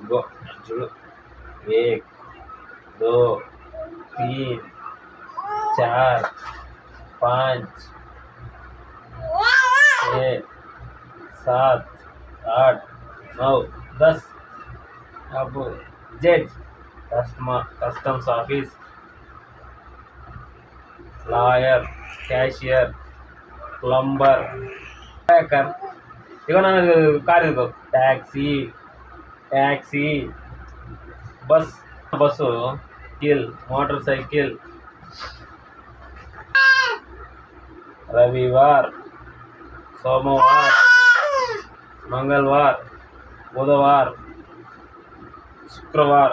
गो चलो 1 2 3 4 5 6 7 8 9 10। अब Z customs office, lawyer, cashier, plumber, hacker, ఇగో నన్ను కార్ ఇదిగో ట్యాక్సీ, బస్సు, మోటార్ సైకిల్, रविवार, सोमवार, मंगलवार, बुधवार, शुक्रवार।